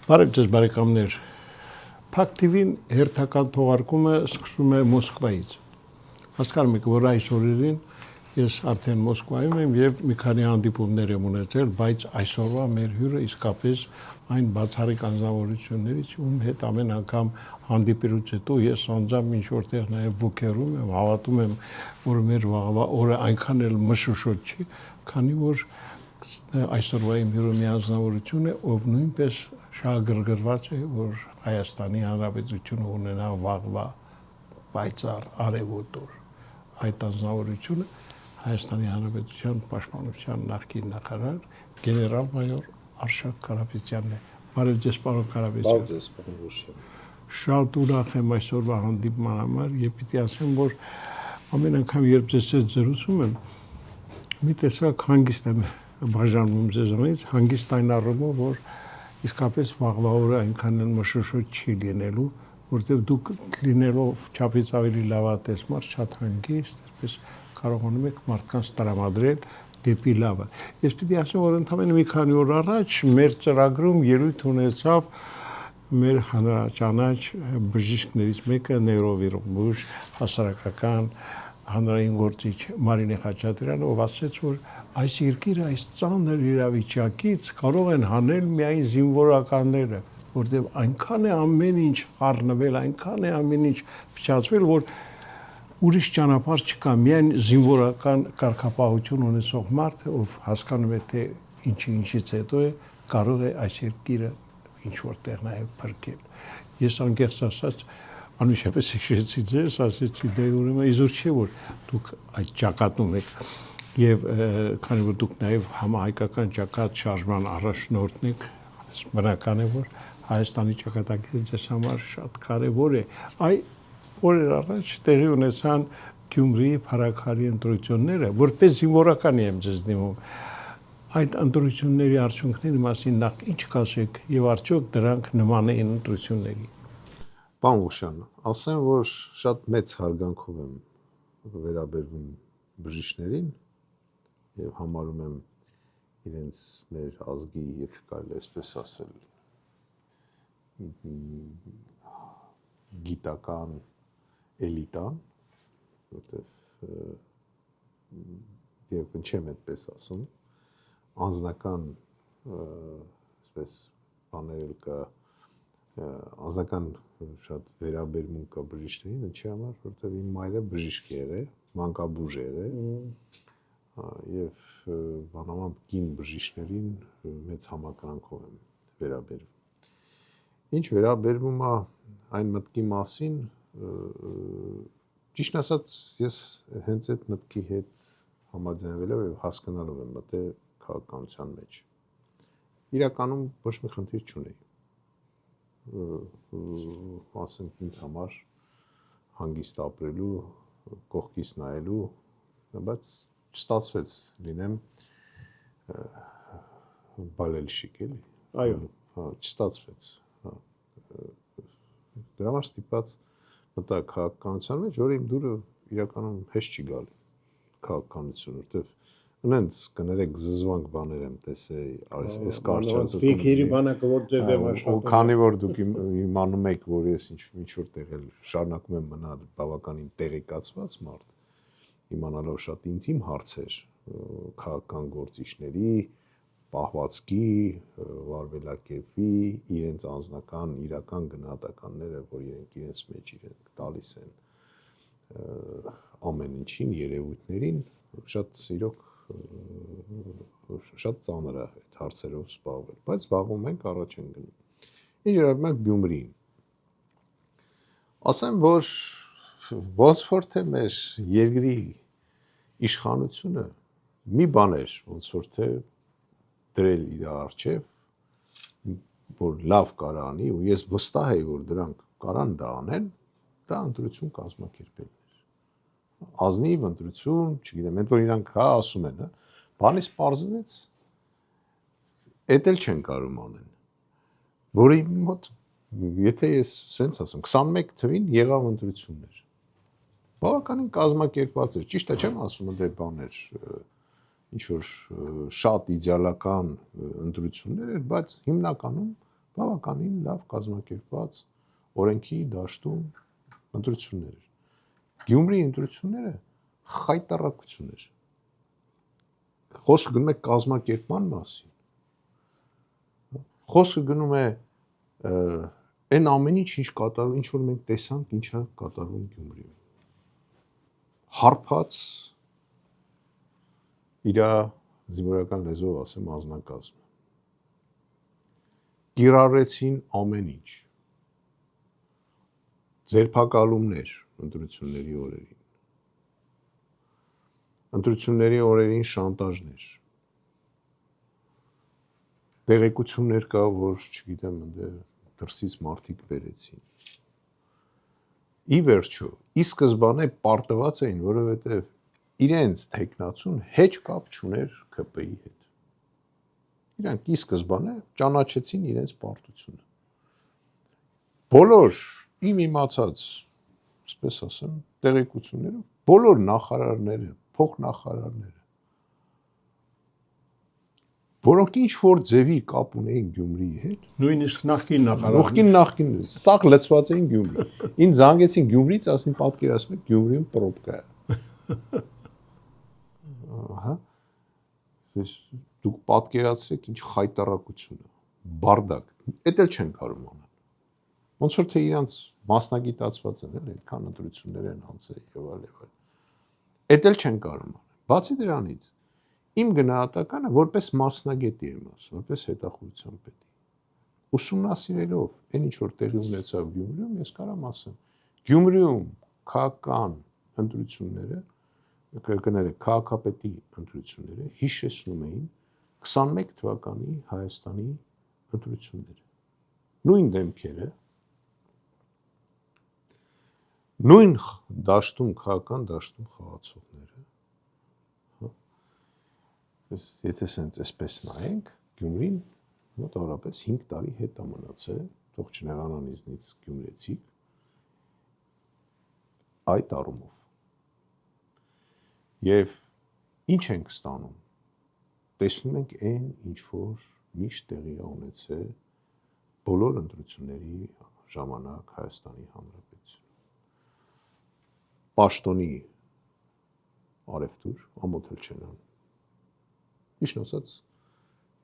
Բարև ձեզ բարեկամներ, Փակ TV-ին հերթական թողարկումը սկսում է Մոսկվայից։ Հասկանում եք, որ այս օրերին ես արդեն Մոսկվայում եմ եւ մի քանի հանդիպումներ եմ ունեցել, բայց այսօրվա մեր հյուրը իսկապես այն բացառիկ անձնավորություններից, ում հետ ամեն անգամ հանդիպելուց հետո ես անձամբ ինչ որտեղ նաեւ ոգերում եմ, հավատում եմ, որ մեր վաղվա օրը այնքան էլ մշուշոտ չի, քանի որ այսօրվա իմ հյուրը մի անձնավորություն է, ով նույնպես շահագրգռված է, որ Հայաստանի Հանրապետությունը ունենա վաղվա պայծառ արևոտ օր։ Այդ անձնավորությունը Հայաստանի Հանրապետության Պաշտպանության նախկին նախարար գեներալ-մայոր Արշակ Կարապետյանն է։ Բարև ձեզ, պարոն Կարապետյան։ Բարև ձեզ, պարոն Ղուշյան։ Շատ ուրախ եմ այսօրվա հանդիպման համար եւ պիտի ասեմ, որ ամեն անգամ երբ ձեզ հետ զրուցում եմ, մի տեսակ հանգիստ եմ բաժանվում ձեզանից, հանգիստ այն առումով, որ իսկապես վաղվա օրը այնքան էլ մշուշոտ չի լինելու, որտեղ դուք լինելով չափից ավելի լավատեսմար, շատ հանգիստ, այսպես կարողանում եք մարդկանց տրամադրել դեպի լավը։ Ես պիտի ասեմ, որ ընդամենը մի քանի օր առաջ մեր ծրագրում ելույթ ունեցավ մեր հանրաճանաչ բժիշկներից մեկը նեյրովիրուս հասարակական հանրային գործիչ Մարինե Խաչատրյանը, ով ասաց, որ այս երկիրը այս ծանր իրավիճակից կարող են հանել միայն զինվորականները, որտեղ այնքան է ամեն ինչ խառնվել, այնքան է ամեն ինչ փչացվել, որ ուրիշ ճանապարհ չկա, միայն զինվորական կարգապահություն ունեցող մարդը, ով հասկանում է, թե ինչից հետո է կարող է այս երկիրը ինչ որտեղ նաև փրկել։ Ես անկեղծ ասած անմիջապես հիշեցի ձեզ, ասեցի դե ուրեմն իզուր չէ որ դուք այդ ճակատում եք եւ քանի որ դուք նաև համահայկական ճակատ շարժման առաջնորդն եք, բնական է որ Հայաստանի ճակատագիրը ձեզ համար շատ կարեւոր է։ Այ օրեր առաջ տեղի ունեցան Գյումրիի Փարաքարի ընտրությունները, որպես զինվորական եմ ձեզ դիմում։ Այդ ընտրությունների արդյունքների մասին նախ ինչ կասեք եւ արդյոք դրանք նման են ընտրությունների։ Պարոն Ղուշյան, ասեմ, որ շատ մեծ հարգանքով եմ վերաբերվում բժիշկներին եւ համարում եմ իրենց մեր ազգի, եթե կարելի է այսպես ասել, գիտական էլիտան, որտեղ եւ չեմ այդպես ասում, անձնական այսպես բաներ կա, անձնական շատ վերաբերմունք կա բժիշկներին, ինչի համար, որտեղ իմ մայրը բժիշկ է եղել, մանկաբույժ է եղել, եւ բանավանդ կին բժիշկներին մեծ համակրանքով եմ վերաբերվում։ Ինչ վերաբերվում է այն մտքի մասին, ճիշտ ասած, ես հենց այդ մտքի հետ համաձայնվելով եւ հասկանալով եմ մտել քաղաքականության մեջ։ Իրականում ոչ մի խնդիր չունեի։ Ասենք ինձ համար հանգիստ ապրելու, կողքից նայելու, բայց չստացվեց լինեմ բալելշիկ էլի։ Այո, չստացվեց։ Դրա համար ստիպած մտա քաղաքականության մեջ, որ իմ դուրը իրականում հեշտ չի գալի քաղաքականություն, որտեվ Ունենց կներեք զզվանք բաներ եմ տեսել, այս կարճացը։ Ֆիքերի բանակը որ դե աշխատում։ Քանի որ դուք իմանում եք, որ ես ինչ որ տեղել շարունակում եմ մնալ բավականին տեղեկացված մարդ, իմանալով շատ իմ հարցեր քաղաքական գործիչների, պահվածքի, վարվելակերպի, իրենց անձնական իրական գնահատականները, որ իրենց մեջ իրենք տալիս են ամեն ինչին, երևույթներին, շատ իրոք շատ ծանր է այդ հարցերով զբաղվել, բայց զբաղվում ենք, առաջ են գնում։ Ինչ վերաբերում է Գյումրիին։ Ասեմ, որ ոնց որ թե մեր երկրի իշխանությունը մի բան էր, ոնց որ թե դրել իր առջև, որ լավ կարանի, ու ես վստահ եմ, որ դրանք կարան դա անեն, դա ընտրություն կազմակերպելն էր։ Ազնիվ ընտրություն, չգիտեմ, ընդ որ իրանք հա ասում են, բանից պարզվեց, էդ էլ չեն կարող անեն, որը իմ մոտ, եթե ես սենց ասեմ, 21 թվին եղավ ընտրություններ, բավականին կազմակերպված էր, ճիշտ է չեմ ասում, դե բաներ, ինչ որ շատ իդեալական ընտրություններ էր, բայց հիմնականում բավականին լավ կազմակերպված օրենքի դաշտում ընտրություններ էր։ Գյումրի ընտրությունները խայտառակություն էր։ Խոսքը գնում է կազմակերպման մասին։ Խոսքը գնում է այն ամեն ինչ կատարվում, ինչ որ մենք տեսանք, ինչա կատարվում Գյումրիում։ Հարբած իր զինվորական լեզվով ասեմ անձնակազմը։ Կիրառեցին ամեն ինչ։ Ձերբակալումներ ընտրությունների օրերին։ Ընտրությունների օրերին շանտաժներ։ Տեղեկություններ կա, որ, չգիտեմ, դրսից մարդիկ բերեցին։ Ի վերջո, ի սկզբանե պարտված էին, որովհետև իրենց տեխնացուն հեչ կապ չուներ ԿՊ-ի հետ։ Իրանք ի սկզբանե ճանաչեցին իրենց պարտությունը։ Բոլոր իմ իմացած, ասպես ասեմ, տեղեկությունները, բոլոր նախարարները, փոխնախարարները, որոնք ինչ որ ձևի կապ ունեին Գյումրիի հետ, նույնիսկ նախկին նախկին, սաղ լցված էին Գյումրի։ Ինձ զանգեցին Գյումրից, ասին պատկերացնում եք Գյումրիում պրոբկա է։ Ահա։ Դուք պատկերացրեք ինչ խայտառակություն է, բարդակ։ Էդ էլ չեն կարող անել։ Ոնց որ թե իրանց մասնագիտացված են, էլ այդքան ընտրություններ են անցել եւ այլ։ Էդ էլ չեն կարող անել։ Բացի դրանից, իմ գնահատականը որպես մասնագետի եմ ասում, որպես հետախուզության պետի։ Ուսումնասիրելով այն ինչ որ տեղի ունեցավ Գյումրիում, ես կարամ ասեմ, Գյումրիում քաղաքական ընտրությունները, քաղաքապետի ընտրությունները հիշեցնում էին 21 թվականի Հայաստանի ընտրությունները։ Նույն դեմքերը, նույն դաշտում, քաղաքական դաշտում խաղացողները, եթե սենց այսպես նայենք, Գյումրին մոտավորապես 5 տարի հետ է մնացել, թող չնեղանան ինձնից գյումրեցիք, այդ առումով։ Եվ ինչ ենք ստանում, տեսնում ենք այն, ինչ որ միշտ տեղի է ունեցել բոլոր ընտրությունների ժամանակ Հայաստանի Հանրապետություն։ Պաշտոնի արևտուր, ամոթ էլ չեն անում։ Միշտ ասած,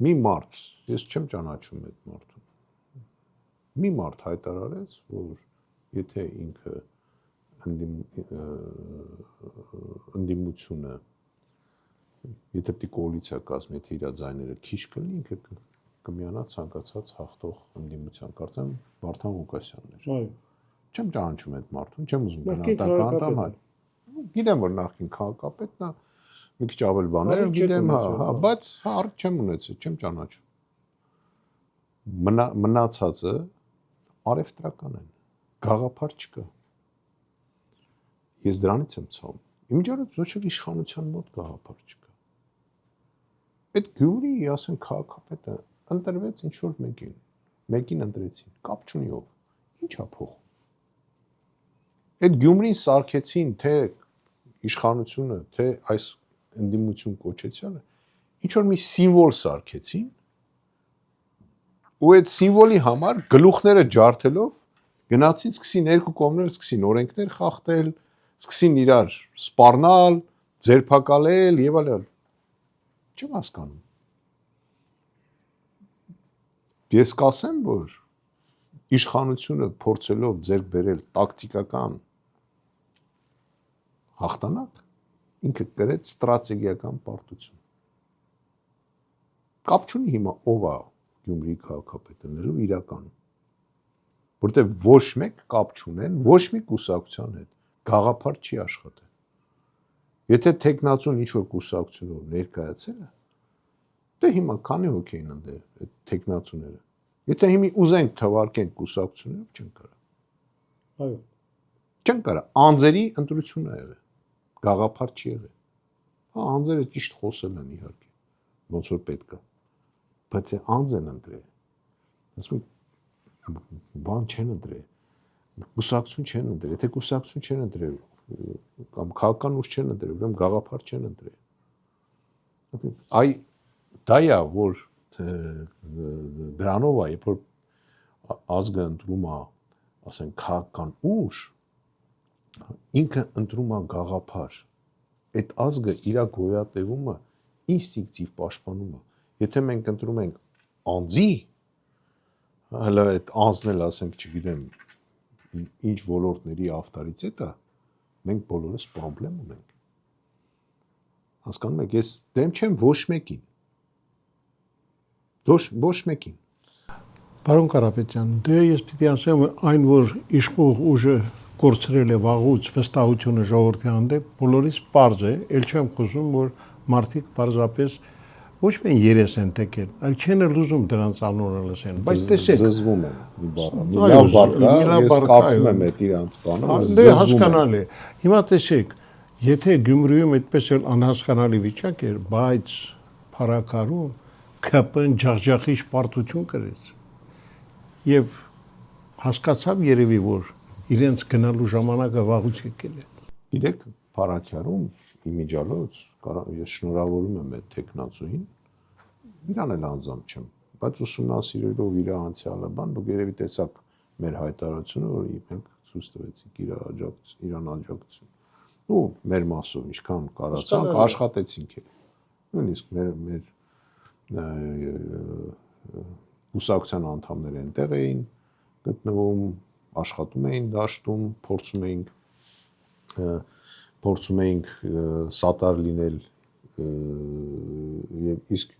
մի մարդ, ես չեմ ճանաչում այդ մարդուն, մի մարդ հայտարարեց, որ եթե ինքը ընդդիմությունը, եթե պիտի կոալիցիա կազմի, եթե իր ձայները քիչ կլինի, ինքը կմիանա ցանկացած հաղթող ընդդիմության, կարծեմ Վարդան Ղուկասյանն էր։ Այո։ Չեմ ճանաչում այդ մարդուն, չեմ ուզում գնահատական տամ, գիտեմ, որ նախկին քաղաքապետն է, մի քիչ ավել բաներ գիտեմ, հա, բայց առիթ չեմ ունեցել, չեմ ճանաչում։ Մնացածը արևտրական են, գաղափար չկա։ Ես դրանից եմ ցավում։ Իմիջիայլոց ոչ էլ իշխանության մոտ գաղափար չկա։ Այդ Գյումրիի, ասեն, քաղաքապետը ընտրվեց ինչ որ մեկին ընտրեցին, կապ չունի ով, ի՞նչ է փոխում։ Այդ Գյումրին սարքեցին, թե իշխանությունը, թե այս ընդդիմություն կոչեցյալը, ինչ որ մի սիմվոլ սարքեցին, ու այդ սիմվոլի համար գլուխները ջարդելով գնացին, սկսին երկու կողմները սկսին օրենքներ խախտել, սկսին իրար սպառնալ, ձերբակալել եւ այլն։ Չեմ հասկանում։ Ես կասեմ, որ իշխանությունը փորձելով ձեռք բերել տակտիկական հաղթանակ, ինքը կրեց ստրատեգիական պարտություն։ Կապ չունի հիմա ով է Գյումրիի քաղաքապետը, իրական։ Որտեղ ոչ մեկ կապ չունեն, ոչ մի կուսակցության հետ գաղափար չի աշխատել։ Եթե տեխնացուն ինչ որ կուսակցությունով ներկայացել է, դե հիմա քանի հոգի են ընդ այդ տեխնացուները։ Եթե հիմա ուզենք թվարկենք կուսակցությունները, չեն կարող։ Այո։ Չեն կարող, անձերի ընտրություն է եղել, գաղափար չի եղել։ Հա, անձերը ճիշտ խոսել են իհարկե, ոնց որ պետք է, բայց է անձ են ընտրել։ Ասում բան չեն ընտրել, կուսակցություն չեն ընտրել, եթե կուսակցություն չեն ընտրել, կամ քաղաքական ուժ չեն ընտրել, ուրեմն գաղափար չեն ընտրել։ Այ դա է, որ դրանով է, երբ որ ազգը ընտրում է, ասենք, քաղաքական ուժ, ինքը ընտրում է գաղափար։ Այդ ազգը իր գոյատևումը ինստինկտիվ պաշտպանում է։ Եթե մենք ընտրում ենք անձի, հələ այդ անձն էլ, ասենք, չգիտեմ, ինչ ոլորտների ավտորիտետ է, մենք բոլորս խնդրեմ ունենք։ Հասկանում եք, ես դեմ չեմ ոչ մեկին։ Ոչ մեկին։ Պարոն Կարապետյան, դե ես պիտի ասեմ, այն որ իշխող ուժը կորցրել է վաղուց վստահությունը ժողովրդի հանդեպ, բոլորից պարզ է, ել չեմ խոսում, որ մարդիկ պարզապես ոչ միայն երես են տեկել, այլ չեն էլ ուզում դրանց անունը լսեն, բայց տեսեք, զզվում են մի բառ։ Լավ բառ, ես կարդում եմ այդ իրանց բանը, դե հասկանալի է։ Հիմա տեսեք, եթե Գյումրիում այդպես էլ անհասկանալի վիճակ էր, բայց փառակարում ԿՊ-ն ջախջախիչ պարտություն կրեց եւ հասկացավ երևի, որ իրենց գնալու ժամանակը վաղուց եկել է։ Գիտեք, փառակարում իմիջալոց ես շնորհավորում եմ այդ տեխնացուին, իրան էլ անձամբ չեմ, բայց ուսումնասիրելով իր անցյալը բան, դուք երևի տեսաք մեր հայտարարությունը, որ մենք ցույց տվեցինք իրան աջակցություն։ Ու մեր մասով ինչքան կարացանք, աշխատեցինք էլ։ Նույնիսկ մեր ուսակցության անդամներ այնտեղ էին գտնվում, աշխատում էին դաշտում, փորձում էինք սատար լինել եւ իսկ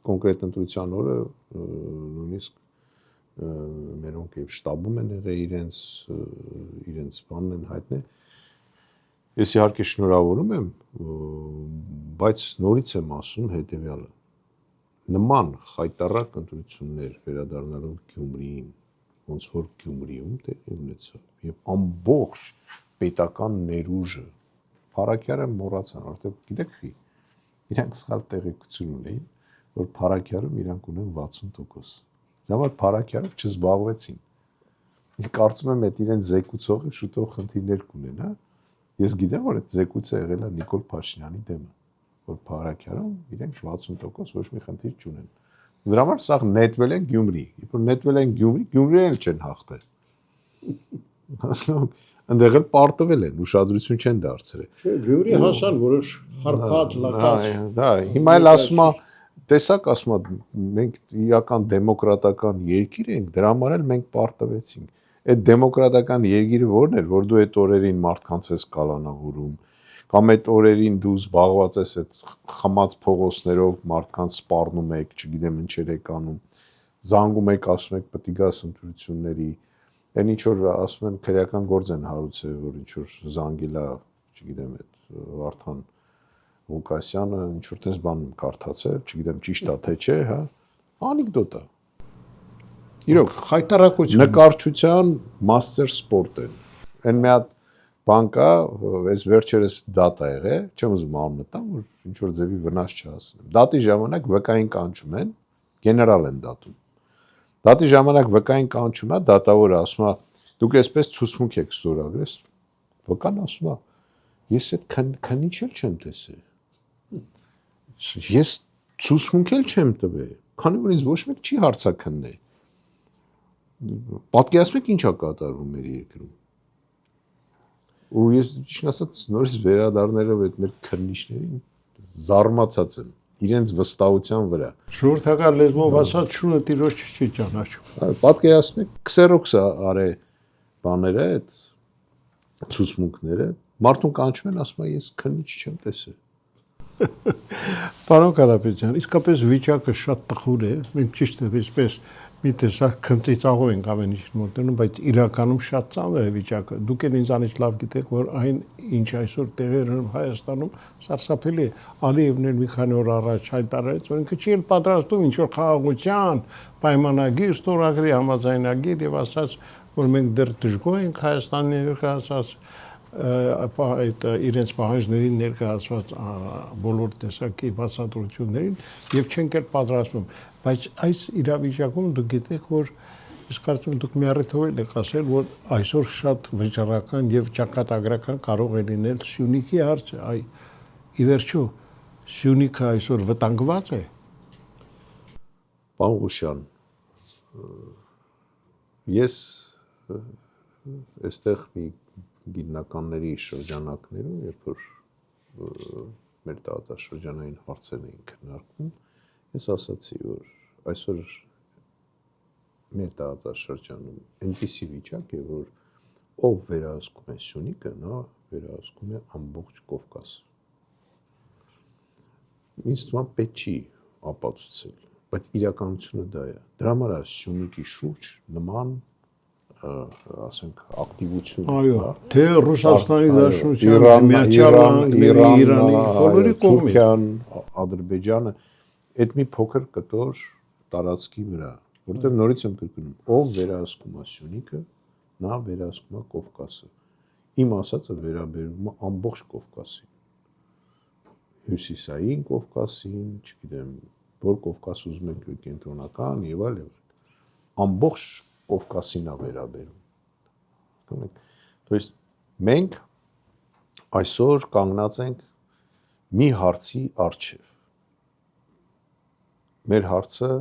կոնկրետ ընտրության օրը նույնիսկ մերոնք եւ շտաբում են եղել իրենց բանն են հայտնել։ Ես իհարկե շնորհավորում եմ, բայց նորից եմ ասում հետեւյալը։ Նման խայտառակ ընտրություններ վերադառնալով Գյումրիին, ոնց որ Գյումրիում տեղի ունեցավ եւ ամբողջ պետական ներուժը Փառաքյարը մոռացան, արդեն գիտեք խի, իրանք սխալ տեղեկություն ունեին, որ Փառաքյարում իրանք ունեն 60%։ Դամար Փառաքյարով չզբաղվեցին։ Կարծում եմ այդ իրեն զեկուցողը շուտով խնդիրներ կունենա։ Ես գիտեմ, որ այդ զեկուցը եղել է Նիկոլ Փաշինյանի դեմը, որ Փառաքյարում իրենք 60% ոչ մի խնդիր չունեն։ Դրա համար սա նետվել են Գյումրի, երբ որ նետվել են Գյումրին էլ չեն հաղթել։ Հասկանում եք, այնտեղ էլ պարտվել են, ուշադրություն չեն դարձրել։ Գյումրի հասան որոշ հարփակ լակած։ Դա, հիմա էլ ասում է, տեսակ ասում է, մենք իրական դեմոկրատական երկիր ենք, դրա համար էլ մենք պարտվեցինք։ Այդ դեմոկրատական երկիրը ո՞րն էր, որ դու այդ օրերին մարդկանց ես կալանավորում, կամ այդ օրերին դու զբաղված ես այդ խմած փողոցներով մարդկանց սպառնում եք, չգիտեմ ինչեր եք անում, զանգում եք, ասում եք պետք է գաս ընտրությունների, այն ինչ որ ասում են քրեական գործ են հարուցել, որ ինչ որ զանգել է, չգիտեմ, այդ Վարդան Ղուկասյանը ինչ որ տես բան կարդացել, չգիտեմ ճիշտ է թե չէ, հա, անեկդոտ է։ Իրոք խայտարակություն նկարչության master sport են։ Այն մի հատ բան կա, այս վերջերս դատա եղել, չեմ ուզում անունը տամ, որ ինչ որ ձևի վնաս չհասնեմ։ Դատի ժամանակ վկային կանչում են, գեներալ են դատում։ Դատի ժամանակ վկային կանչում է, դատավորը ասում է, դուք այսպես ցուցմունք եք ստորագրել։ Վկան ասում է, ես այդ քննիչ էլ չեմ տեսել։ Ես ցուցմունք էլ չեմ տվել, քանի որ ինձ ոչ մեկ չի հարցաքննել։ Պատկերացնում եք ինչ է կատարվում մեր երկրում։ Ու ես ճիշտ ասած նորից վերադառնալով այդ մեր քննիչներին զարմացած եմ իրենց վստահության վրա։ Ժողովրդական լեզվով ասած շունը տիրոջ չի ճանաչում։ Պատկերացնում եք քսերոքսը արե բաները այդ ցուցմունքները մարդուն կանչում են ասում է ես քննիչ չեմ տեսել։ Պարոն Կարապետյան, իսկապես վիճակը շատ տխուր է, մենք ճիշտ է այսպես մի տեսակ քնծիծաղով ենք ամեն ինչ մոտենում, բայց իրականում շատ ծանր է վիճակը։ Դուք էլ ինձանից լավ գիտեք, որ այն ինչ այսօր տեղի ունենում Հայաստանում սարսափելի է։ Ալիևն էլ մի քանի օր առաջ հայտարարեց, որ ինքը չի էլ պատրաստում ինչ որ խաղաղության պայմանագիր, ստորագրի համաձայնագիր եւ ասաց, որ մենք դեռ դժգոհ ենք Հայաստանի ներկայացած այդ իրենց պահանջներին ներկայացված բոլոր տեսակի բացատրություններին եւ չենք էլ պատրաստվում, բայց այս իրավիճակում դուք գիտեք, որ ես կարծում եմ դուք մի առիթով եք ասել, որ այսօր շատ վճռական եւ ճակատագրական կարող է լինել Սյունիքի հարցը, այ ի վերջո Սյունիքը այսօր վտանգված է։ Պարոն Ղուշյան, ես այստեղ մի գիտնականների շրջանակներում, երբ որ մեր տարածաշրջանային հարցերն էին քննարկվում, ես ասացի, որ այսօր մեր տարածաշրջանում այնպիսի վիճակ է, որ ով վերահսկում է Սյունիքը, նա վերահսկում է ամբողջ Կովկաս։ Ինձ թվում է պետք չի ապացուցել, բայց իրականությունը դա է։ Դրա համար է Սյունիքի շուրջ նման ասենք ակտիվություն։ Այո, թե Ռուսաստանի Դաշնության, Միացյալ Նահանգների, Իրանի, բոլորի կողմից, Թուրքիան, Ադրբեջանը, այդ մի փոքր կտոր տարածքի վրա, որտեղ նորից եմ կրկնում, ով վերահսկում է Սյունիքը, նա վերահսկում է Կովկասը։ Իմ ասածը վերաբերում է ամբողջ Կովկասին։ Հյուսիսային Կովկասին, չգիտեմ, որ Կովկաս ուզում եք կենտրոնական եւ այլ։ Ամբողջ Կովկասին է վերաբերում։ То есть մենք այսօր կանգնած ենք մի հարցի առջև։ Մեր հարցը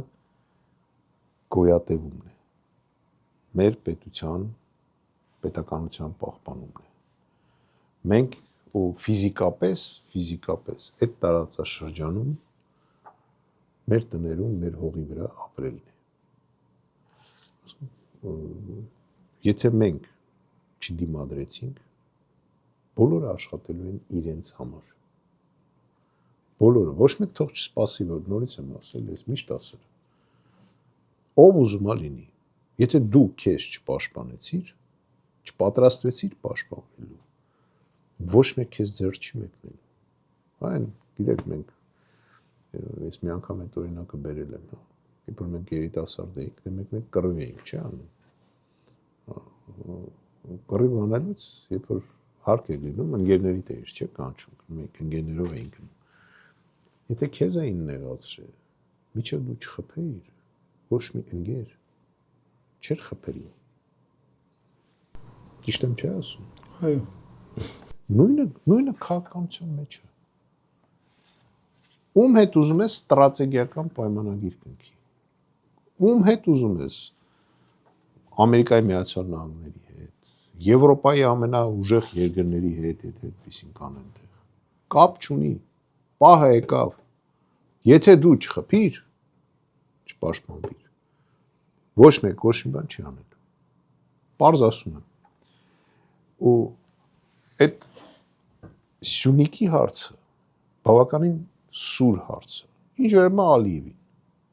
գոյատևումն է։ Մեր պետականության պահպանումն է։ Մենք ու ֆիզիկապես այդ տարածաշրջանում մեր տներում, մեր հողի վրա ապրելն է։ Եթե մենք չդիմադրեցինք, բոլորը աշխատելու են իրենց համար։ Բոլորը, ոչ մեկ թող չսպասի, որ նորից եմ ասել, ես միշտ ասել եմ։ Ով ուզում է լինի, եթե դու քեզ չպաշտպանեցիր, չպատրաստվեցիր պաշտպանվելու, ոչ մեկ քեզ ձեռ չի մեկնելու։ Այն, գիտեք, մենք ես մի անգամ այդ օրինակը բերել եմ, երբ որ մենք երիտասարդ էինք, դե մեկ կռիվ էինք, չէ՞ անում։ Կռիվ անելուց, երբ որ հարկ է լինում, ընկերների դեր, չէ՞ կանչում, մենք ընկերներով էինք գնում։ Եթե քեզ էին նեղացրել, միջև դու չխփեիր, ոչ մի ընկեր չէր խփելու։ Ճիշտ եմ չէ՞ ասում։ այո։ Նույնը քաղաքականության մեջ է։ Ում հետ ուզում ես ստրատեգիական պայմանագիր կնքի։ Ում հետ ուզում ես Ամերիկայի Միացյալ Նահանգների հետ, Եվրոպայի ամենաուժեղ երկրների հետ այդպեսին կանեն տեղ։ Կապ չունի։ Պահը եկավ։ Եթե դու չխփիր, չպաշտպանվիր, ոչ մեկ ոչ մի բան չի անել։ Պարզ ասում եմ։ Ու այդ Սյունիքի հարցը բավականին սուր հարց է։ Ինչ վերաբերում է Ալիևին։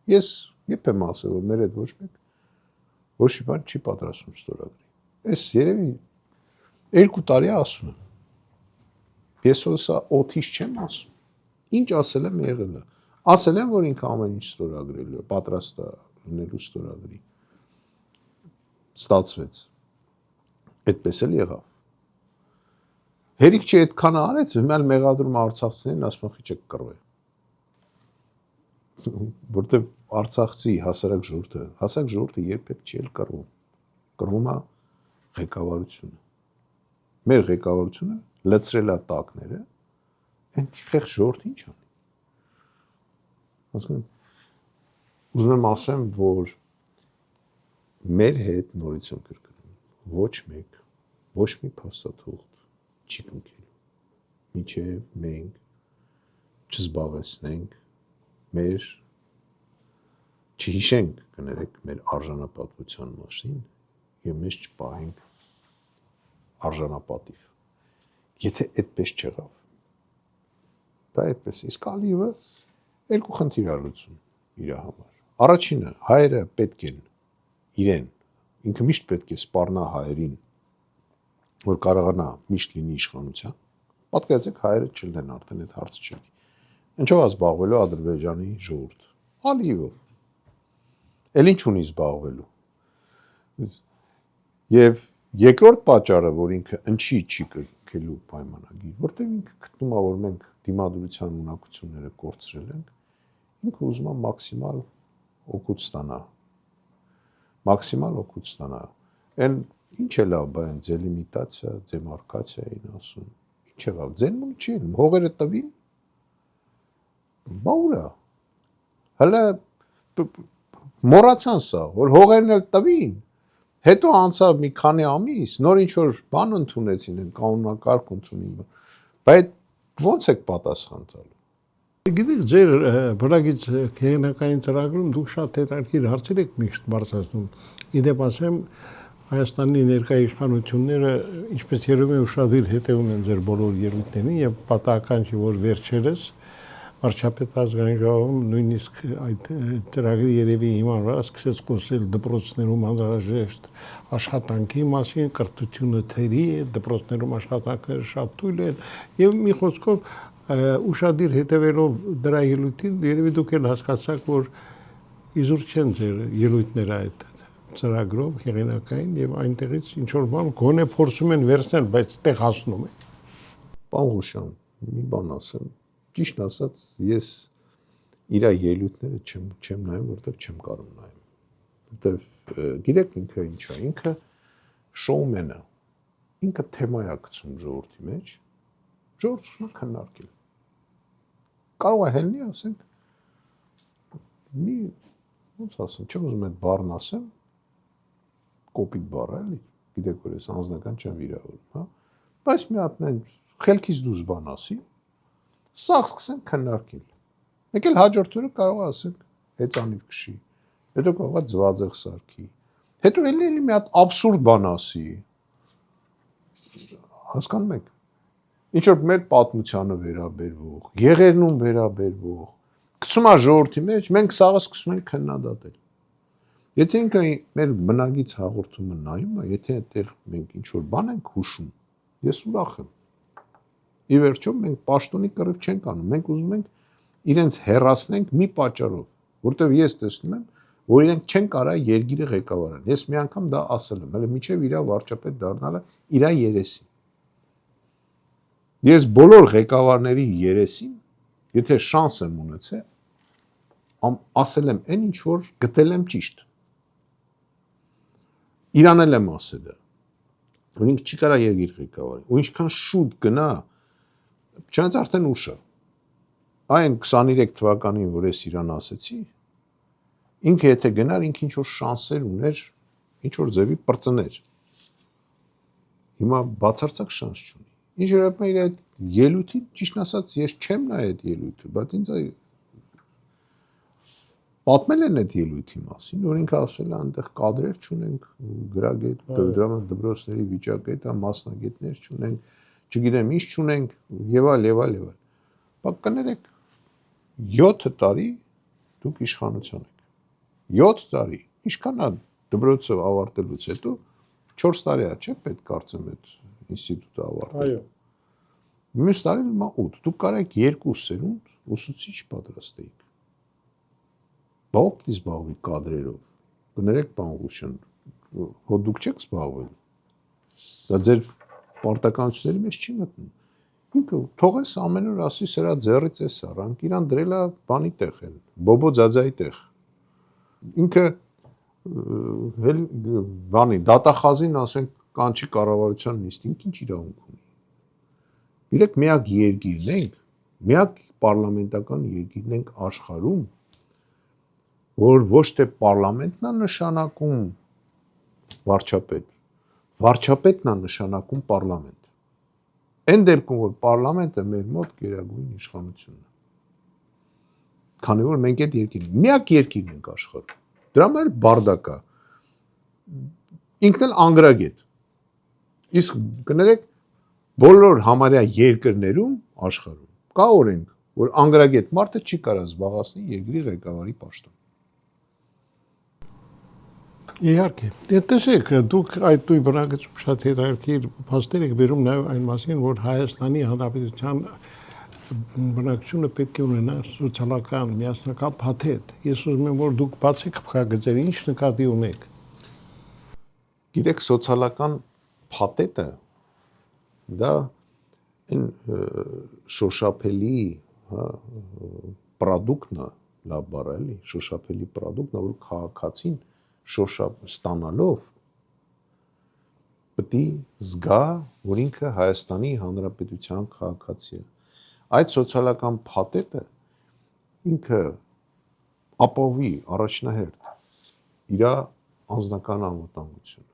Ես երբ եմ ասել, որ մեր հետ ոչ մի բան չի պատրաստվում ստորագրի։ Այս երևի 2 տարի ասում եմ։ Ես հոսա օթից չեմ ասում։ Ինչ ասել եմ եղել է։ Ասել եմ, որ ինքը ամեն ինչ ստորագրելու է, պատրաստ է լինելու ստորագրի։ Ստացվեց։ Այդպես էլ եղավ։ Հերիք չի այդքանը արեց, հիմա մեղադրում արցախցիներին, ասում են չեք կռվել։ Որտեղ Արցախցի հասարակ ժողովուրդը երբեք չի կռվում։ Կռվում է ղեկավարությունը։ Մեր ղեկավարությունը լցրել է տակները, այն խեղճ ժողովուրդը ինչ անի։ Հասկանում եք։ Ուզում եմ ասեմ, որ մեր հետ նորից եմ կրկնում, ոչ մի փաստաթուղթ չի կնքելու։ Մինչև մենք չզբաղեցնենք մեր չհիշենք, կներեք, մեր արժանապատվության մասին եւ մեզ չպահենք արժանապատիվ։ Եթե այդպես չեղավ, դա այդպես է։ Իսկ Ալիևը 2 խնդիր ա լուծում իր համար։ Առաջինը, հայերը պետք են իրեն, ինքը միշտ պետք է սպառնա հայերին, որ կարողանա միշտ լինի իշխանության։ Պատկերացրեք, հայերը չլինեն արդեն այդ հարցը չլինի։ Ինչով է զբաղվելու Ադրբեջանի ժողովուրդ։ Ալիևով։ Էլ ինչ ունի զբաղվելու։ Եվ երկրորդ պատճառը, որ ինքը ինչի չի կնքելու պայմանագիր, որտեղ ինքը գտնում է, որ մենք դիմադրության ունակությունները կորցրել ենք, ինքը ուզում է մաքսիմալ օգուտ ստանա։ Այն ինչ է լավ, բան դելիմիտացիա, դեմարկացիա էին ասում։ Ինչ եղավ, ձենմուն չի ելնում, հողերը տվին։ Բա ուրա։ Հələ մոռացան սա, որ հողերն էլ տվին, Հետո անցավ մի քանի ամիս, նոր ինչ որ բան ընդունեցին, են կանոնակարգ ընդունին։ Բայց ո՞նց եք պատասխան տալու։ Գիտեք, ձեր բրագից հեղինակային ծրագրում դուք շատ հետաքրքիր հարցեր եք միշտ բարձրացնում։ Իդեպ ասեմ, Հայաստանի ներկայ իշխանությունները ինչպես երևում է ուշադիր հետևում են ձեր բոլոր ելույթներին եւ պատահական չի, որ վերջերս վարչապետ ազգային ժողովում նույնիսկ այդ ծրագրի երևի հիման վրա սկսեց խոսել դպրոցներում անհրաժեշտ աշխատանքի մասին, կրթությունը թերի է, դպրոցներում աշխատանքները շատ թույլ են եւ մի խոսքով ուշադիր հետևելով դրա ելույթին երևի դուք էլ հասկացաք, որ իզուր չեն ձեր ելույթները այդ ծրագրով հեղինակային եւ այնտեղից ինչ որ բան գոնե փորձում են վերցնել, բայց տեղ հասնում է։ Պարոն Ղուշյան, մի բան ասեմ, ճիշտ ասած, ես իր ելույթները չեմ նայում, որտեղ չեմ կարող նայեմ։ Որտեղ գիտեք ինքը ինչ է, ինքը շոումեն է։ Ինքը թեմա է գցում ժողովրդի մեջ, ժողովուրդը քննարկել։ Կարող է հելնի, ասենք, մի ոնց ասեմ, չեմ ուզում այդ բառն ասեմ, կոպիտ բառ է, էլի, գիտեք որ ես անձնական չեմ վիրավորում, հա, բայց մի հատ նեն խելքից դուրս բան ասի, սաղ սկսենք քննարկել։ Մեկ էլ հաջորդ օրը կարող է ասենք հեծանիվ քշի, հետո կարող է ձվածեղ սարքի, հետո էլի մի հատ աբսուրդ բան ասի, հասկանում եք, ինչ որ մեր պատմությանը վերաբերվող, եղերնուն վերաբերվող, գցում է ժողովրդի մեջ, մենք սաղը սկսում ենք քննադատել։ Եթե ինքը մեր բնագից հաղորդումը նայում է, եթե այդտեղ մենք ինչ որ բան ենք հուշում, ես ուրախ եմ։ Ի վերջո մենք պաշտոնի կռիվ չենք անում, մենք ուզում ենք իրենց հեռացնենք մի պատճառով, որտեղ ես տեսնում եմ, որ իրենք չեն կարող երկիրը ղեկավարել։ Ես մի անգամ դա ասել եմ, հələ միջև իր վարչապետ դառնալը իր երեսին։ Ես բոլոր ղեկավարների երեսին, եթե շանս եմ ունեցել, ասել եմ այն ինչ որ գտել եմ ճիշտ։ Իրան էլ եմ ասել դա։ Որ ինքը չի կարող երկիր ղեկավարել։ Ու ինչքան շուտ գնա, չնայած արդեն ուշ է։ Այն 23 թվականին, որ ես իրան ասեցի, ինքը եթե գնար, ինքը ինչ որ շանսեր ուներ, ինչ որ ձևի պրծներ։ Հիմա բացարձակ շանս չունի։ Ինչ որ իր այդ ելույթի, ճիշտ ասած, ես չեմ նայ այդ ելույթը, բայց ինձ պատմել են այդ ելույթի մասին, որ ինքը ասել է, այնտեղ կադրեր չունենք, գրագետ, դպրոցների վիճակետ, մասնագետներ չունենք, չգիտեմ ինչ չունենք, եւ այլ։ Բայց կներեք 7 տարի դուք իշխանության եք։ 7 տարի։ Ինչքան է դպրոցը ավարտելուց հետո 4 տարի է, չէ՞, պետք կարծեմ այդ ինստիտուտը ավարտել։ Այո։ Մյուս տարին հիմա 8։ Դուք կարեք 2 սերունդ ուսուցիչ պատրաստեիք։ Բա ով պիտի զբաղվի կադրերով։ Կներեք, պարոն Ղուշյան, հո դուք չեք զբաղվել։ Դա ձեր պարտականությունների մեջ չի մտնում։ Ինքը թողես ամեն օր ասի սրա ձեռից էս առանք, իրան դրել է բանի տեղ են, բոբո ձաձայի տեղ։ Ինքը բանի դատախազին ասենք կանչի կառավարության նիստին, ինչ իրավունք ունի։ Գիտեք, միակ երկիրն ենք, միակ պարլամենտական երկիրն ենք աշխարհում, որ ոչ թե պարլամենտն է նշանակում վարչապետ, վարչապետն է նշանակում պարլամենտ։ Այն դեպքում, որ պարլամենտը մեր մոտ գերագույն իշխանությունն է։ Քանի որ մենք այդ երկիրն, միակ երկիրն ենք աշխարհում։ Դրա համար բարդակ է։ Ինքն էլ անգրագետ։ Իսկ կներեք, բոլոր համարյա երկրներում աշխարհում կա օրենք, որ անգրագետ մարդը չի կարող զբաղեցնել երկրի ղեկավարի պաշտոն։ Իհարկե, տեսեք, դուք այդ դույն բնագծում շատ հետաքրքիր փաստեր եք բերում նաև այն մասին, որ Հայաստանի Հանրապետության բնակչությունը պետք է ունենա սոցիալական միասնական փաթեթ։ Ես ուզում եմ, որ դուք բացեք փակագծերը, ինչ նկատի ունեք։ Գիտեք, սոցիալական փաթեթը դա այն շոշափելի, հա, պրոդուկտն է, լավ բառ է, էլի, շոշափելի պրոդուկտն է, որ քաղաքացին շոշափ ստանալով պետք է զգա, որ ինքը Հայաստանի Հանրապետության քաղաքացի է։ Այդ սոցիալական փաթեթը ինքը ապահովի առաջնահերթ իր անձնական անվտանգությունը,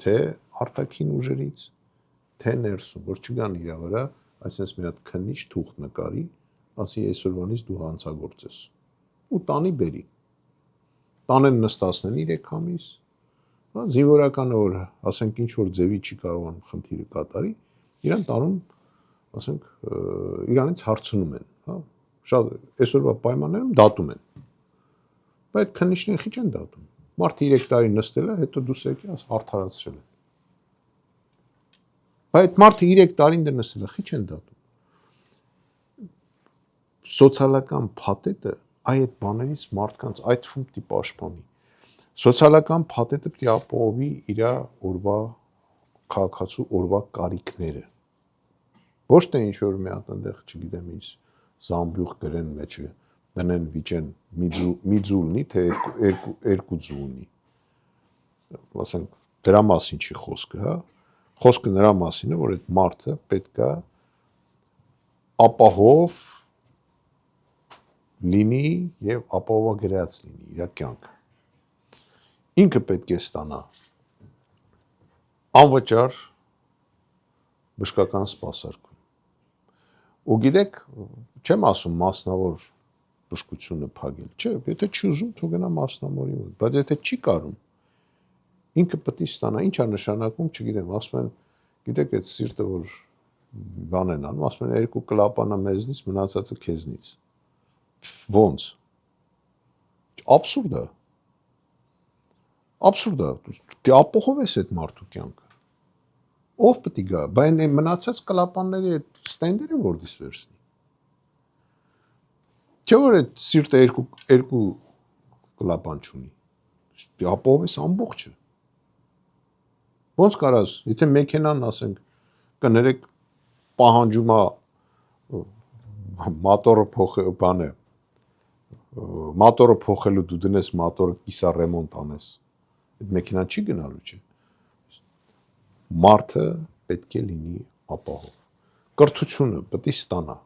թե արտաքին ուժերից, թե ներսում, որ չգան իր վրա, այսպես մի հատ քննիչ թուղթ նկարի, ասի այսօրվանից դու հանցագործ ես, ու տանի բերի, տանեն նստացնեն 3 ամիս, զինվորականը որ ասենք ինչ որ ձևի չի կարողանում խնդիրը կատարի, իրան տանում, ասենք, իրանից հարցնում են, հա, շատ այսօրվա պայմաններում դատում են։ Բայց այդ քննիչները քիչ են դատում։ Մարդը 3 տարի նստել է, հետո դուս եկի, աս արդարացրել են։ Բայց այդ մարդը 3 տարին դեռ նստել է, քիչ են դատում։ Սոցիալական փաթեթը այդ բաներից մարդկանց այդ թվում պիտի պաշտպանի։ Սոցիալական փաթեթը պիտի ապահովի իր օրվա քաղաքացու օրվա կարիքները։ Ոչ թե ինչ որ մի հատ այնտեղ, չգիտեմ, ինչ զամբյուղ գրեն մեջը, դնեն վիճեն մի ձուլնի, թե երկու ձուլնի։ Ասենք դրա մասին չի խոսքը, հա։ Խոսքը նրա մասին է, որ այդ մարդը պետքա ապահով լինի եւ ապահովագրած լինի իր կյանքը։ Ինքը պետք է ստանա անվճար բժշկական սպասարկում։ Ու գիտեք, չեմ ասում մասնավոր բժշկությունը փակել, չէ, եթե չի ուզում, թող գնա մասնավորի մոտ, բայց եթե չի կարում, ինքը պետք է ստանա, ինչ է նշանակում, չգիտեմ, ասում են, գիտեք, այդ սիրտը որ բան են անում, ասում են 2 կլապանա մեզնից, մնացածը քեզնից։ Ոնց։ Աբսուրդ է։ Աբսուրդ է։ Դե ապահովես այդ մարդու կյանքը։ Ով պետք է գա, բայց այն մնացած կլապանների այդ ստենդերը որտես վերցնի։ Չէ՞ որ այդ սիրտը 2 կլապան չունի։ Դե ապահովես ամբողջը։ Ոնց կարաս, եթե մեքենան ասենք կներեք պահանջում է մոտորը փոխել, բանը մոտորը փոխելու դու դնես մոտորը կիսա ռեմոնտ անես։ Այդ մեքենան չի գնալու, չէ։ Մարդը պետք է լինի ապահով։ Կրթությունը պետք է ստանա։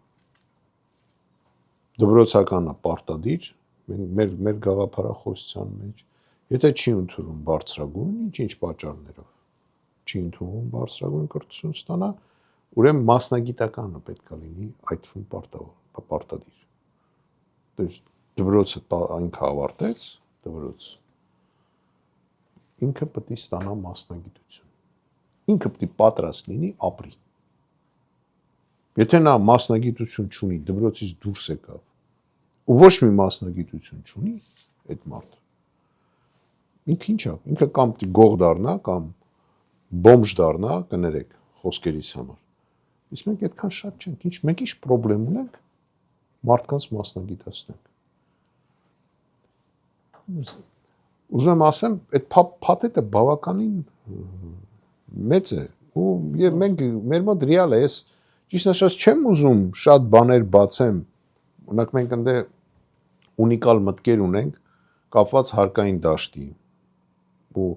Դպրոցականը պարտադիր, մեր գաղափարախոսության մեջ, եթե չի ընդունում բարձրագույն, ինչ պատճառներով, չի ընդունում բարձրագույն կրթություն ստանա, ուրեմն մասնագիտականը պետք է լինի այդ թվում պարտադիր։ Դպրոցը ինքը ավարտեց, դպրոց։ Ինքը պետք է ստանա մասնագիտություն։ Ինքը պետք է պատրաստ լինի ապրի։ Եթե նա մասնագիտություն չունի, դպրոցից դուրս եկավ, ու ոչ մի մասնագիտություն չունի այդ մարդը, ինքը ինչ է, ինքը կամ պետք է գող դառնա, կամ բոմժ դառնա, կներեք խոսքերից համար։ Իսկ մենք այդքան շատ չենք, մենք ինչ պրոբլեմ ունենք, մարդկանց մասնագիտացնենք։ Ուզում եմ ասեմ, այդ փաթեթը բավականին մեծ է, ու մենք մեր մոտ ռեալ է, ես ճիշտ ասած չեմ ուզում շատ բաներ բացեմ, օրինակ մենք ընդ ունիկալ մտքեր ունենք կապված հարկային դաշտի, ու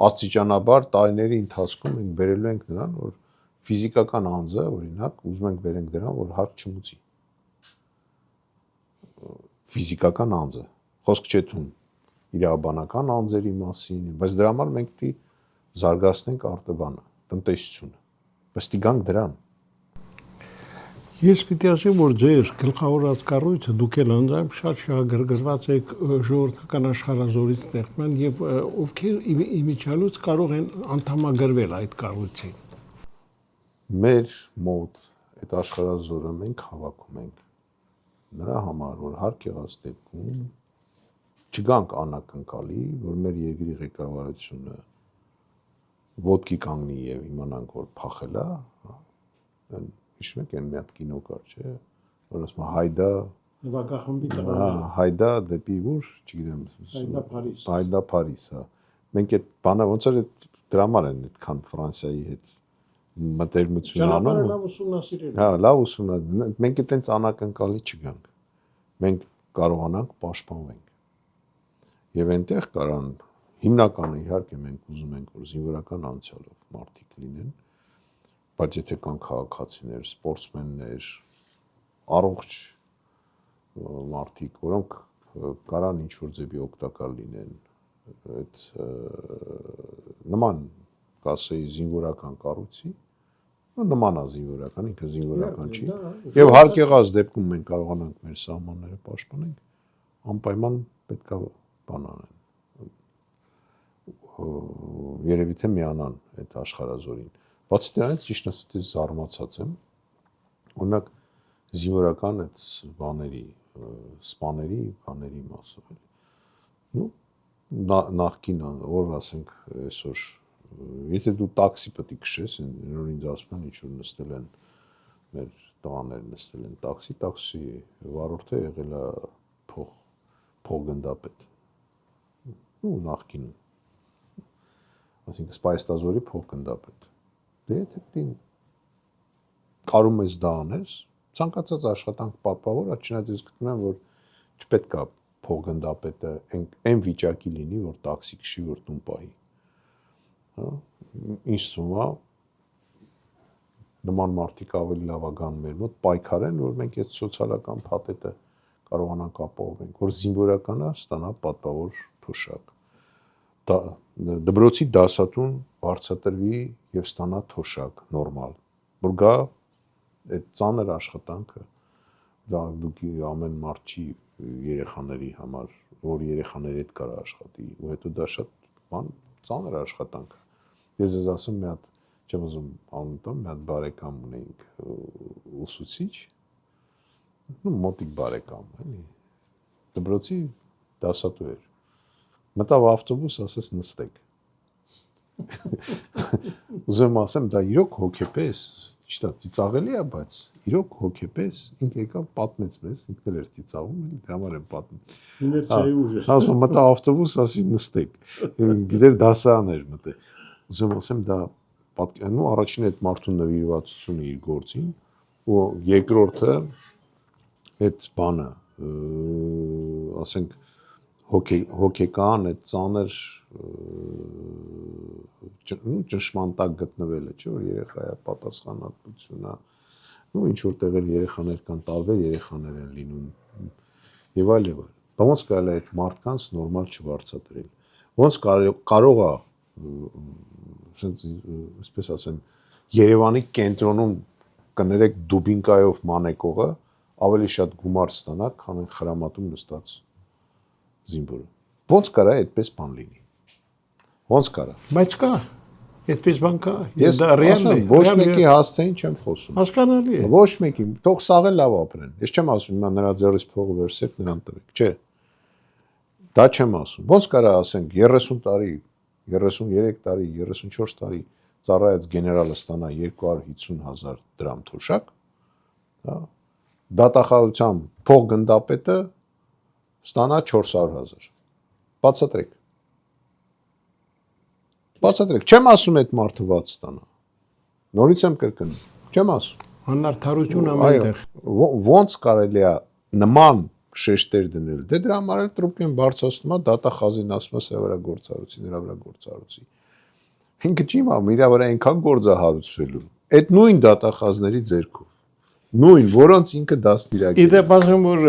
աստիճանաբար տարիների ընթացքում մենք բերելու ենք նրան, որ ֆիզիկական անձը, օրինակ, ուզում ենք բերենք դրան, որ հարկ չմուծի։ Ֆիզիկական անձը, խոսք չէ թվում իրավաբանական անձերի մասին, բայց դրա համար մենք պետք է զարգացնենք արտաբանը, տնտեսությունը, վստիգանք դրան։ Ես պիտի ասեմ, որ ձեր գլխավորած կառույցը դուք էլ անձամբ շատ շահագրգռված եք ժողովրդական աշխարհազորից ստեղծման եւ ովքեր իմիջիալուց կարող են անդամագրվել այդ կառույցին։ Մեր մոտ այդ աշխարհազորը մենք հավաքում ենք նրա համար, որ հարկ եղած դեպքում չգանք անակնկալի, որ մեր երկրի ղեկավարությունը ոտքի կանգնի եւ իմանանք, որ փախել է, հիշում եք այն մի հատ կինո կար, չէ՞, որ ասում է հայդա նվագախմբի հայդա դեպի ուր, չգիտեմ, հայդա Փարիզ, հա։ Մենք այդ բանը ոնց էր դրա համար են այդքան Ֆրանսիայի հետ մտերմություն անում։ Լավ ուսումնասիրել։ Հա, լավ ուսումնասիրել։ Մենք այդտենց անակնկալի չգանք։ Մենք կարողանանք պաշտպանվենք։ Եվ այնտեղ կարան հիմնականը իհարկե մենք ուզում ենք, որ զինվորական անցյալով մարդիկ լինեն, բայց եթե կան քաղաքացիներ, սպորտսմեններ, առողջ մարդիկ, որոնք կարան ինչ-որ ձևի օգտակար լինեն այդ նման կասեի զինվորական կառույցի, նման է զինվորական, ինքը զինվորական չի, եւ հարկ եղած դեպքում մենք կարողանանք մեր սահմանները պաշտպանենք, անպայման պետք է բան անեն։ Երևի թե միանան այդ աշխարհազորին։ Բացի դրանից ճիշտ ասած զարմացած եմ, օրինակ զինվորական այդ բաների, սպաների, բաների մասով էլի։ Ну, նախքին որ ասենք այսօր, եթե դու տաքսի պետք է քշես, նոր ինձ ասում են ինչ որ նստել են մեր տղաներ նստել են տաքսի վարորդը եղել է փոխգնդապետ։ Ну, նախքին այսինքն սպայստազորի փոխգնդապետ։ Դե եթե դին կարում ես դա անես, ցանկացած աշխատանք պատվավոր, չնայած ես գտնում եմ, որ չպետք է փոխգնդապետը այն վիճակի լինի, որ տաքսի քշի, որ տուն պահի։ Հա, ինչ սումա նման մարդիկ ավելի լավագան մեր մոտ պայքարեն, որ մենք այդ սոցիալական փաթեթը կարողանանք ապահովենք, որ զինվորականը ստանա պատվավոր թոշակ։ Դպրոցի դասատուն բարձրատրվի եւ ստանա թոշակ նորմալ, որ գա այդ ծանր աշխատանքը դա դուք ամեն մարդ չի երեխաների համար, որ երեխաների հետ կարա աշխատի, ու հետո դա շատ բան ծանր աշխատանք է։ Ես ես ասում մի հատ չեմ ուզում անունտամ, մի հատ բարեկամ ունեինք ուսուցիչ, ну մոտիկ բարեկամ, էլի։ Դպրոցի դասատու էր։ Մտավ ավտոբուս, ասես նստեք։ Ուզում ասեմ, դա իրոք հոգեպես, ճիշտ է, ծիծաղելի է, բայց իրոք հոգեպես, ինքը եկավ պատմեց մեզ, ինքն էլ էր ծիծաղում, էլի, դրա համար եմ պատմում։ Իներցիայի ուժը։ Ասում մտավ ավտոբուս, ասի նստեք։ Գիտեր դասարան էր մտել։ Ուզում ասեմ, դա ну առաջին այդ մարդու նվիրվածությունը իր գործին, ու երկրորդը այդ բանը, ասենք հոգեկան այդ ծանր ճնշման տակ գտնվելը, չէ՞ որ երեխայա պատասխանատվությունա, ну ինչ որտեղ էլ երեխաներ կան, տարբեր երեխաներ են լինում եւ այլ եւ այլ։ Ոնց կարելի է այդ մարդկանց նորմալ չվարձատրել։ Ոնց կարող է այսպես ասեմ Երևանի կենտրոնում կներեք դուբինկայով մանեկողը ավելի շատ գումար ստանա, քան խրամատում նստած զինվորը։ Ոնց կարա այդպես բան լինի։ Ոնց կարա։ Բայց կա, այդպես բան կա։ Ես ասում ոչ մեկի հասցեին չեմ խոսում։ Հասկանալի է։ Ոչ մեկի, թող սաղը լավ ապրեն։ Ես չեմ ասում հիմա նրա ձեռից փողը վերցեք, նրան տվեք, չէ։ Դա չեմ ասում։ Ոնց կարա ասենք 30 տարի, 33 տարի, 34 տարի ծառայած գեներալը ստանա 250,000 դրամ թոշակ, հա։ Դատախազության փոխգնդապետը ստանա 400,000։ Բացատրեք։ Բացատրեք։ Չեմ ասում այդ մարդը ված ստանա։ Նորից եմ կրկնում։ Չեմ ասում։ Անարդարություն ամենտեղ։ Ոնց կարելի է նման շեշտեր դնել։ Դե դրա համար էլ տրուպկեն բարձրացնում է դատախազին ասում է սա վրա գործառույցի, նրա վրա գործառույցի։ Ինքը չի մամ իր վրա այնքան գործ է հարուցվելու։ Այդ նույն դատախազների ձեռքով։ Նույն, որոնց ինքը դաստիարակել է։ Իդեպ ասեմ, որ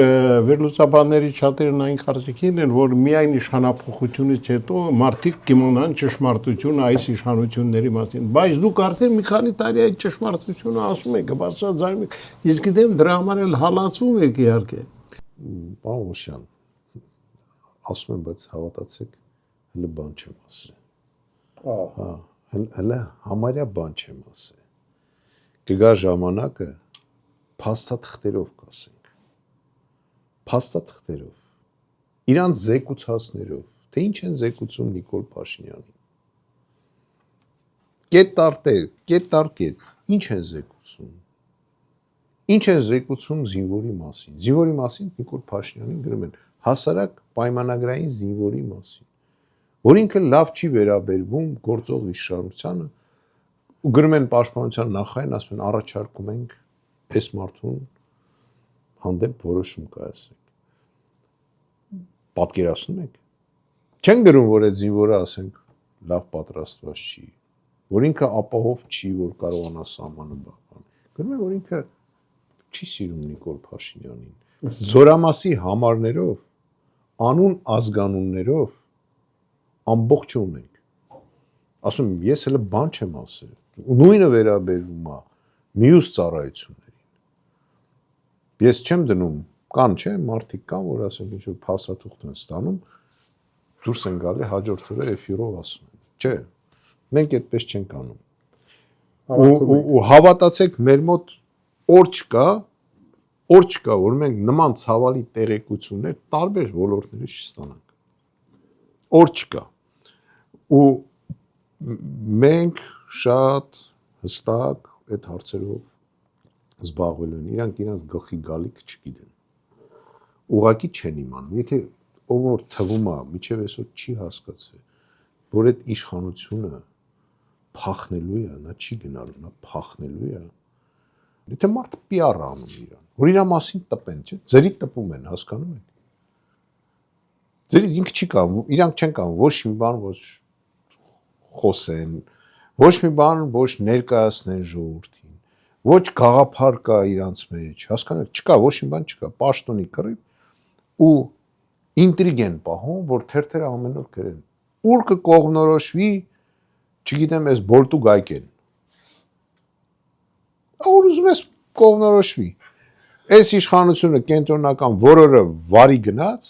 վերլուծաբանների շատերն այն կարծիքին են, որ միայն իշխանափոխությունից հետո մարդիկ կիմանան ճշմարտությունը այս իշխանությունների մասին, բայց դուք արդեն մի քանի տարի այդ ճշմարտությունը ասում եք, բացարձակում եք, ես գիտեմ դրա համար էլ հալածում եք իհարկե։ Պարոն Օշյան, ասում եմ, բայց հավատացեք, հələ բան չեմ ասել։ Հա, հələ համարյա բան չեմ ասել։ Կգա ժամանակը փաստաթղթերով կասենք, փաստաթղթերով, իրանց զեկուցածներով, թե ինչ են զեկուցում Նիկոլ Փաշինյանին, կետ, ինչ են զեկուցում, ինչ են զեկուցում զինվորի մասին Նիկոլ Փաշինյանին գրում են հասարակ պայմանագրային զինվորի մասին, որ ինքը լավ չի վերաբերվում գործող իշխանությանը, ու գրում են պաշտպանության նախարարին, ասում են առաջարկում ենք այս մարդուն հանդեպ որոշում կայացնենք։ Պատկերացնում եք։ Չեն գրում, որ այդ զինվորը, ասենք, լավ պատրաստված չի, որ ինքը ապահով չի, որ կարողանա սահմանը պահպանել։ Գրում են, որ ինքը չի սիրում Նիկոլ Փաշինյանին։ Զորամասի համարներով, անուն ազգանուններով ամբողջը ունենք։ Ասում եմ, ես հələ բան չեմ ասել։ Նույնը վերաբերում է մյուս ծառայություններին։ Ես չեմ դնում, կան չէ, մարդիկ կան, որ ասենք ինչ որ փաստաթուղթ են ստանում, դուրս են գալի հաջորդ օրը էֆիրով ասում են։ Չէ, մենք այդպես չենք անում։ Ու հավատացեք, մեր մոտ օր չկա, որ մենք նման ցավալի տեղեկություններ տարբեր ոլորտներից չստանանք։ Օր չկա։ Ու մենք շատ հստակ այդ հարցերով զբաղվել են, իրանք իրենց գլխի գալիք չգիտեն։ Ուղղակի չեն իմանում։ Եթե ով որ թվում է, միջև այսօր չի հասկացել, որ այդ իշխանությունը փախնելու է, նա չի գնալու, նա փախնելու է։ Եթե մարդը PR անում իրան, որ իր մասին տպեն, չէ՞, ձերի տպում են, հասկանում եք։ Ձերի ինքը չի կարող, իրանք չեն կարող ոչ մի բան ոչ խոսեն, ոչ մի բան ոչ ներկայացնեն ժողովրդին, ոչ գաղափար կա իրանց մեջ, հասկանում եք, չկա, ոչ մի բան չկա, պաշտոնի կռիվ ու ինտրիգ են պահում, որ թերթերը ամեն օր գրեն։ Ուր կկողմնորոշվի, չգիտեմ, այս բոլտու գայքեն։ Որ ուզում ես կողմնորոշվի։ Այս իշխանությունը կենտրոնական որորը վարի գնաց,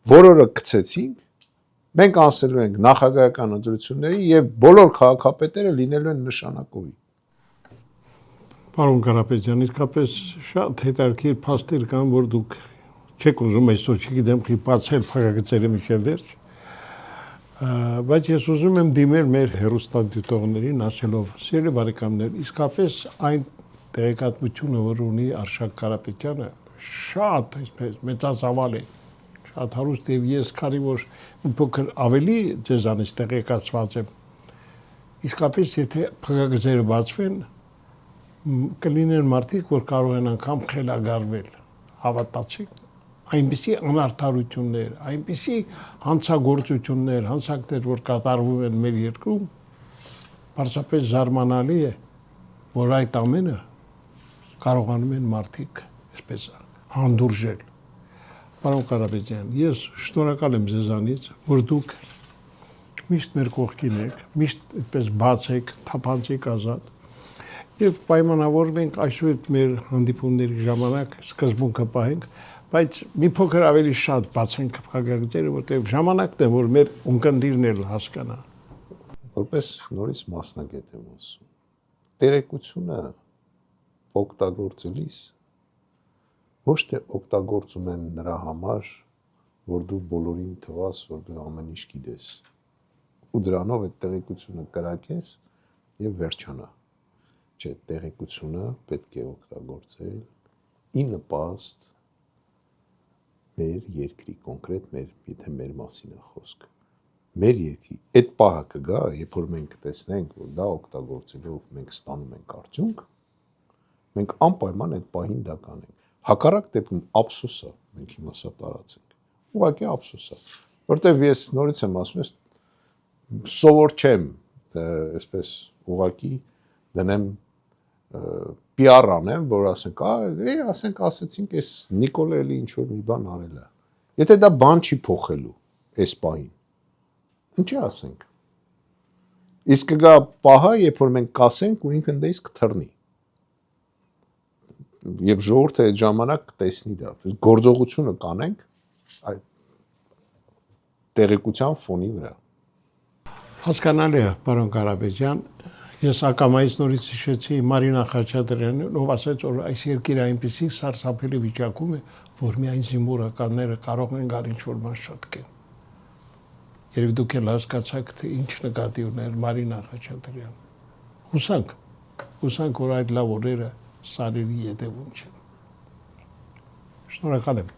որորը գցեցինք, մենք անցնելու ենք նախագահական ընտրությունների եւ բոլոր քաղաքապետերը լինելու են նշանակովի։ Պարոն Կարապետյան, իսկապես շատ հետաքրքիր փաստեր կան, որ դուք չեք ուզում այսօր, չգիտեմ, բացել փակագծերի միջև վերջ, բայց ես ուզում եմ դիմել մեր հեռուստադիտողներին ասելով, սիրելի բարեկամներ, իսկապես այն տեղեկատվությունը, որ ունի Արշակ Կարապետյանը, շատ այսպես մեծածավալ է, շատ հարուստ եւ ես քանի որ փոքր ավելի ձեզանից տեղեկացված եմ, իսկապես եթե փակագծերը բացվեն, կլինեն մարդիկ, որ կարող են անգամ խելագարվել, հավատացիք, այնպիսի անարդարություններ, այնպիսի հանցագործություններ, հանցանքներ, որ կատարվում են մեր երկրում, պարզապես զարմանալի է, որ այդ ամենը կարողանում են մարդիկ այսպես հանդուրժել։ Պարոն Կարապետյան, ես շնորհակալ եմ ձեզանից, որ դուք միշտ մեր կողքին եք, միշտ այդպես բաց եք, թափանցիկ ազատ եւ պայմանավորվենք այսօր մեր հանդիպումների ժամանակ սկզբունքը պահենք, բայց մի փոքր ավելի շատ բացենք փակագծերը, որտեղ ժամանակն է, որ մեր ունկնդիրն էլ հասկանա։ Որպես նորից մասնագետ եմ ասում, տեղեկությունը օգտագործելիս ոչ թե օգտագործում են նրա համար, որ դու բոլորին թվաս, որ դու ամեն ինչ գիտես, ու դրանով այդ տեղեկությունը կրակես եւ վերջանա։ Չէ, տեղեկությունը պետք է օգտագործել ի նպաստ մեր երկրի, կոնկրետ եթե մեր մասին է խոսքը, մեր երկրի այդ պահը կգա, երբ որ մենք տեսնենք, որ դա օգտագործելով մենք ստանում ենք արդյունք, մենք անպայման այդ պահին դա կանենք։ Հակառակ դեպքում ափսոս է, մենք հիմա սա տարածենք։ Ուղղակի ափսոս է, որտեվ ես նորից եմ ասում, ես սովոր չեմ, այսպես ուղղակի դնեմ PR անեմ, որ ասենք, ասեցինք, այս Նիկոլը էլի ինչ որ մի բան արել է։ Եթե դա բան չի փոխելու այս պահին, ինչի ասենք։ Իսկ կգա պահը, երբ որ մենք կասենք ու ինքն դեից կթռնի։ Եվ ժողովուրդը այդ ժամանակ կտեսնի դա։ Գործողությունը կանենք այդ տեղեկության ֆոնի վրա։ Հասկանալի է, պարոն Կարապետյան, ես ակամայից նորից հիշեցի Մարինա Խաչատրյանին, ով ասաց, որ այս երկիրը այնպիսի սարսափելի վիճակում է, որ միայն զինվորականները կարող են գալ ինչ-որ բան շտկեն։ Երբ դուք էլ հասկացաք, թե ինչ նկատի ուներ Մարինա Խաչատրյանը։ Հուսանք, որ այդ լավ օրերը սարերի ետևում չեն։ Շնորհակալ եմ։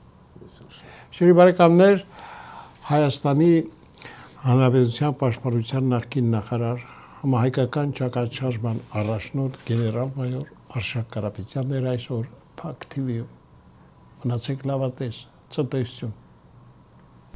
Սիրելի բարեկամներ, Հայաստանի Հանրապետության պաշտպանության նախկին նախարար, համահայկական ճակատշարժման առաջնորդ գեներալ-մայոր Արշակ Կարապետյանն էր այսօր Փակ TV-ում։ Մնացեք լավատես, ցտեսություն։